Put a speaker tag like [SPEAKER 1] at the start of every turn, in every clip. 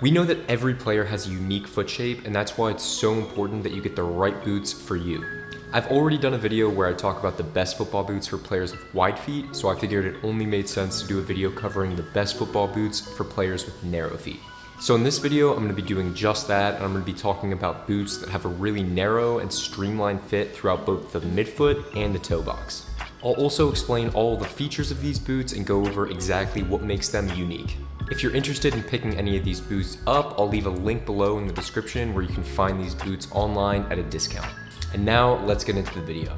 [SPEAKER 1] We know that every player has a unique foot shape, and that's why it's so important that you get the right boots for you. I've already done a video where I talk about the best football boots for players with wide feet, so I figured it only made sense to do a video covering the best football boots for players with narrow feet. So in this video, I'm going to be doing just that, and I'm going to be talking about boots that have a really narrow and streamlined fit throughout both the midfoot and the toe box. I'll also explain all the features of these boots and go over exactly what makes them unique. If you're interested in picking any of these boots up, I'll leave a link below in the description where you can find these boots online at a discount. And now let's get into the video.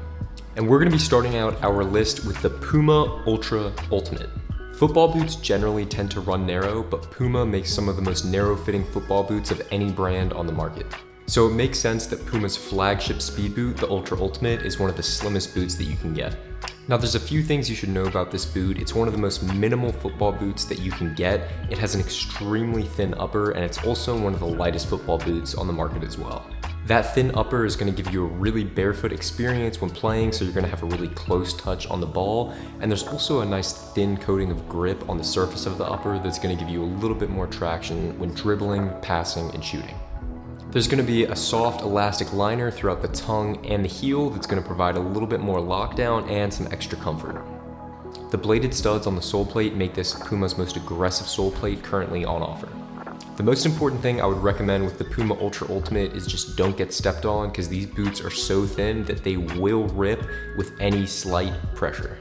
[SPEAKER 1] And we're going to be starting out our list with the Puma Ultra Ultimate. Football boots generally tend to run narrow, but Puma makes some of the most narrow-fitting football boots of any brand on the market. So it makes sense that Puma's flagship speed boot, the Ultra Ultimate, is one of the slimmest boots that you can get. Now there's a few things you should know about this boot. It's one of the most minimal football boots that you can get. It has an extremely thin upper, and it's also one of the lightest football boots on the market as well. That thin upper is going to give you a really barefoot experience when playing, so you're going to have a really close touch on the ball, and there's also a nice thin coating of grip on the surface of the upper that's going to give you a little bit more traction when dribbling, passing, and shooting. There's going to be a soft elastic liner throughout the tongue and the heel that's going to provide a little bit more lockdown and some extra comfort. The bladed studs on the sole plate make this Puma's most aggressive sole plate currently on offer. The most important thing I would recommend with the Puma Ultra Ultimate is just don't get stepped on, because these boots are so thin that they will rip with any slight pressure.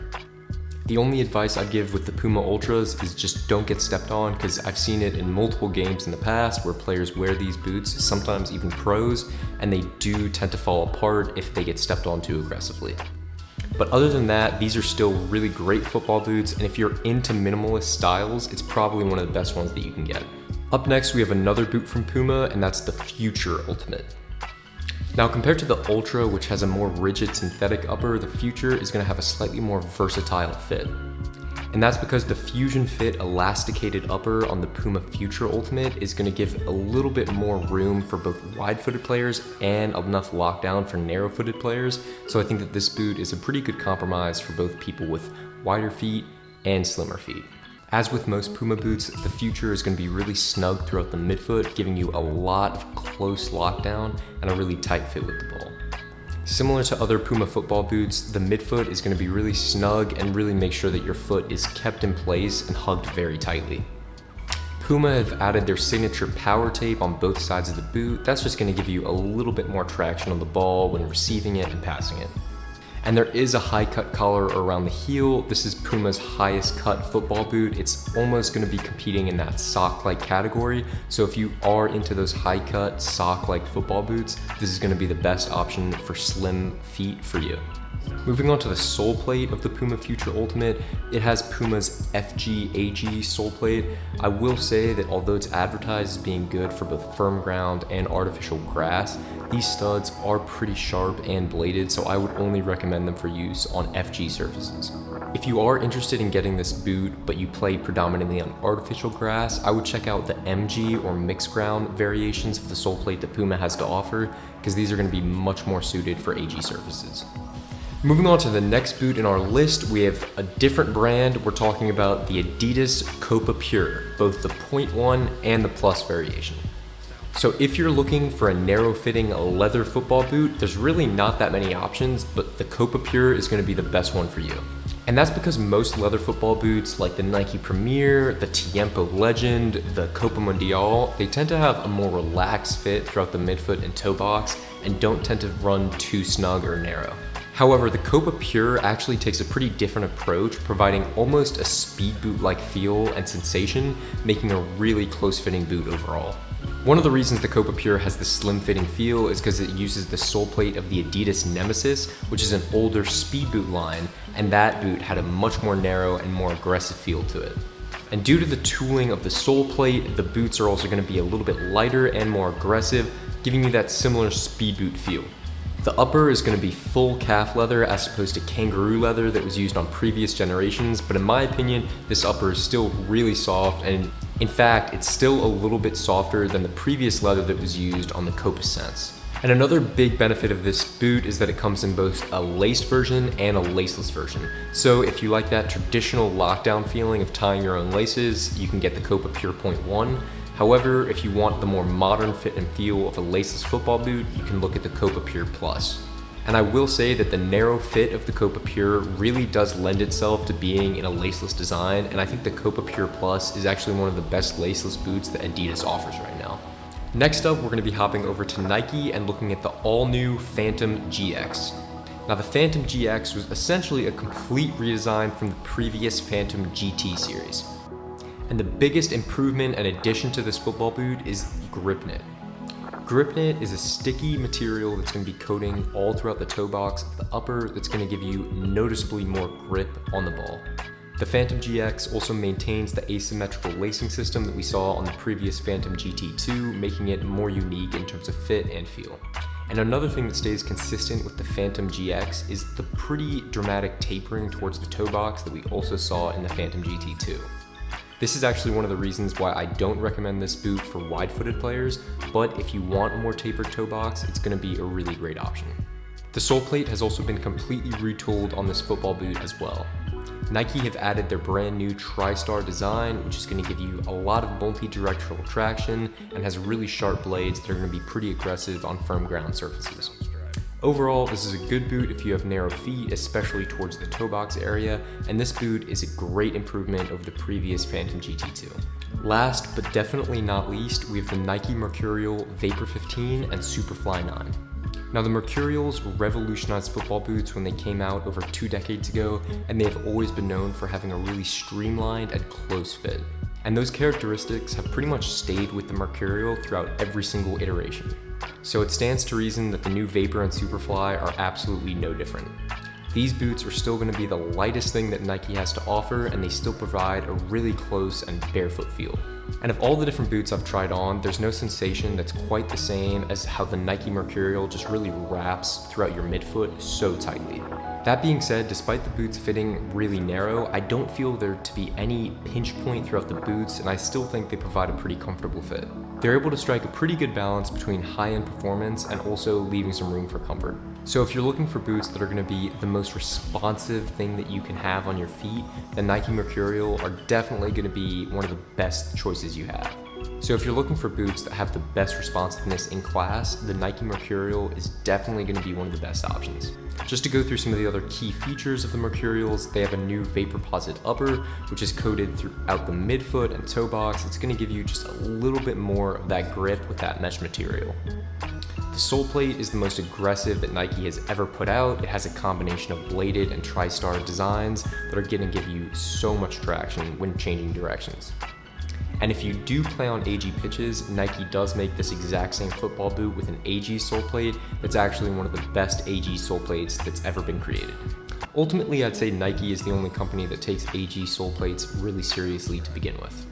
[SPEAKER 1] The only advice I'd give with the Puma Ultras is just don't get stepped on, because I've seen it in multiple games in the past where players wear these boots, sometimes even pros, and they do tend to fall apart if they get stepped on too aggressively. But other than that, these are still really great football boots, and if you're into minimalist styles, it's probably one of the best ones that you can get. Up next, we have another boot from Puma, and that's the Future Ultimate. Now, compared to the Ultra, which has a more rigid synthetic upper, the Future is going to have a slightly more versatile fit. And that's because the Fusion Fit elasticated upper on the Puma Future Ultimate is going to give a little bit more room for both wide-footed players and enough lockdown for narrow-footed players. So I think that this boot is a pretty good compromise for both people with wider feet and slimmer feet. As with most Puma boots, the Future is going to be really snug throughout the midfoot, giving you a lot of close lockdown and a really tight fit with the ball. Similar to other Puma football boots, the midfoot is going to be really snug and really make sure that your foot is kept in place and hugged very tightly. Puma have added their signature power tape on both sides of the boot. That's just going to give you a little bit more traction on the ball when receiving it and passing it. And there is a high cut collar around the heel. This is Puma's highest cut football boot. It's almost going to be competing in that sock-like category. So if you are into those high cut sock-like football boots, this is going to be the best option for slim feet for you. Moving on to the sole plate of the Puma Future Ultimate, it has Puma's FG-AG sole plate. I will say that although it's advertised as being good for both firm ground and artificial grass, these studs are pretty sharp and bladed, so I would only recommend them for use on FG surfaces. If you are interested in getting this boot, but you play predominantly on artificial grass, I would check out the MG or mixed ground variations of the sole plate that Puma has to offer, because these are going to be much more suited for AG surfaces. Moving on to the next boot in our list, we have a different brand. We're talking about the Adidas Copa Pure, both the 0.1 and the Plus variation. So if you're looking for a narrow-fitting leather football boot, there's really not that many options, but the Copa Pure is going to be the best one for you. And that's because most leather football boots, like the Nike Premier, the Tiempo Legend, the Copa Mundial, they tend to have a more relaxed fit throughout the midfoot and toe box and don't tend to run too snug or narrow. However, the Copa Pure actually takes a pretty different approach, providing almost a speed boot-like feel and sensation, making a really close-fitting boot overall. One of the reasons the Copa Pure has this slim-fitting feel is because it uses the sole plate of the Adidas Nemesis, which is an older speed boot line, and that boot had a much more narrow and more aggressive feel to it. And due to the tooling of the sole plate, the boots are also going to be a little bit lighter and more aggressive, giving you that similar speed boot feel. The upper is going to be full calf leather as opposed to kangaroo leather that was used on previous generations, but in my opinion, this upper is still really soft, and in fact, it's still a little bit softer than the previous leather that was used on the Copa Sense. And another big benefit of this boot is that it comes in both a laced version and a laceless version. So if you like that traditional lockdown feeling of tying your own laces, you can get the Copa Pure 0.1. However, if you want the more modern fit and feel of a laceless football boot, you can look at the Copa Pure Plus. And I will say that the narrow fit of the Copa Pure really does lend itself to being in a laceless design, and I think the Copa Pure Plus is actually one of the best laceless boots that Adidas offers right now. Next up, we're going to be hopping over to Nike and looking at the all-new Phantom GX. Now, the Phantom GX was essentially a complete redesign from the previous Phantom GT series. And the biggest improvement and addition to this football boot is Grip Knit. Grip Knit is a sticky material that's going to be coating all throughout the toe box of the upper that's going to give you noticeably more grip on the ball. The Phantom GX also maintains the asymmetrical lacing system that we saw on the previous Phantom GT2, making it more unique in terms of fit and feel. And another thing that stays consistent with the Phantom GX is the pretty dramatic tapering towards the toe box that we also saw in the Phantom GT2. This is actually one of the reasons why I don't recommend this boot for wide-footed players, but if you want a more tapered toe box, it's going to be a really great option. The sole plate has also been completely retooled on this football boot as well. Nike have added their brand new Tri-Star design, which is going to give you a lot of multi-directional traction and has really sharp blades that are going to be pretty aggressive on firm ground surfaces. Overall, this is a good boot if you have narrow feet, especially towards the toe box area, and this boot is a great improvement over the previous Phantom GT2. Last, but definitely not least, we have the Nike Mercurial Vapor 15 and Superfly 9. Now, the Mercurials revolutionized football boots when they came out over 2 decades ago, and they have always been known for having a really streamlined and close fit. And those characteristics have pretty much stayed with the Mercurial throughout every single iteration. So it stands to reason that the new Vapor and Superfly are absolutely no different. These boots are still going to be the lightest thing that Nike has to offer, and they still provide a really close and barefoot feel. And of all the different boots I've tried on, there's no sensation that's quite the same as how the Nike Mercurial just really wraps throughout your midfoot so tightly. That being said, despite the boots fitting really narrow, I don't feel there to be any pinch point throughout the boots, and I still think they provide a pretty comfortable fit. They're able to strike a pretty good balance between high-end performance and also leaving some room for comfort. So if you're looking for boots that are going to be the most responsive thing that you can have on your feet, the Nike Mercurial are definitely going to be one of the best choices you have. So if you're looking for boots that have the best responsiveness in class, the Nike Mercurial is definitely going to be one of the best options. Just to go through some of the other key features of the Mercurials, they have a new Vaporposit upper, which is coated throughout the midfoot and toe box. It's going to give you just a little bit more of that grip with that mesh material. The sole plate is the most aggressive that Nike has ever put out. It has a combination of bladed and Tri-Star designs that are going to give you so much traction when changing directions. And if you do play on AG pitches, Nike does make this exact same football boot with an AG sole plate that's actually one of the best AG sole plates that's ever been created. Ultimately, I'd say Nike is the only company that takes AG sole plates really seriously to begin with.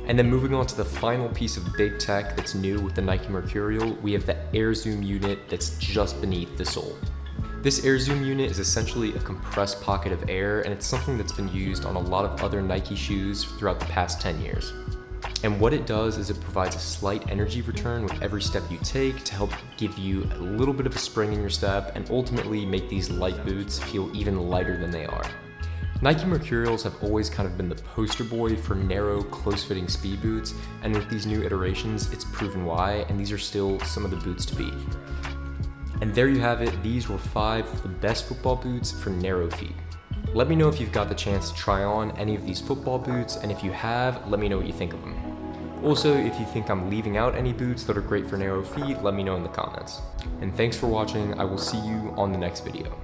[SPEAKER 1] And then moving on to the final piece of big tech that's new with the Nike Mercurial, we have the Air Zoom unit that's just beneath the sole. This Air Zoom unit is essentially a compressed pocket of air, and it's something that's been used on a lot of other Nike shoes throughout the past 10 years. And what it does is it provides a slight energy return with every step you take to help give you a little bit of a spring in your step and ultimately make these light boots feel even lighter than they are. Nike Mercurials have always kind of been the poster boy for narrow, close-fitting speed boots, and with these new iterations, it's proven why, and these are still some of the boots to beat. And there you have it, these were 5 of the best football boots for narrow feet. Let me know if you've got the chance to try on any of these football boots, and if you have, let me know what you think of them. Also, if you think I'm leaving out any boots that are great for narrow feet, let me know in the comments. And thanks for watching, I will see you on the next video.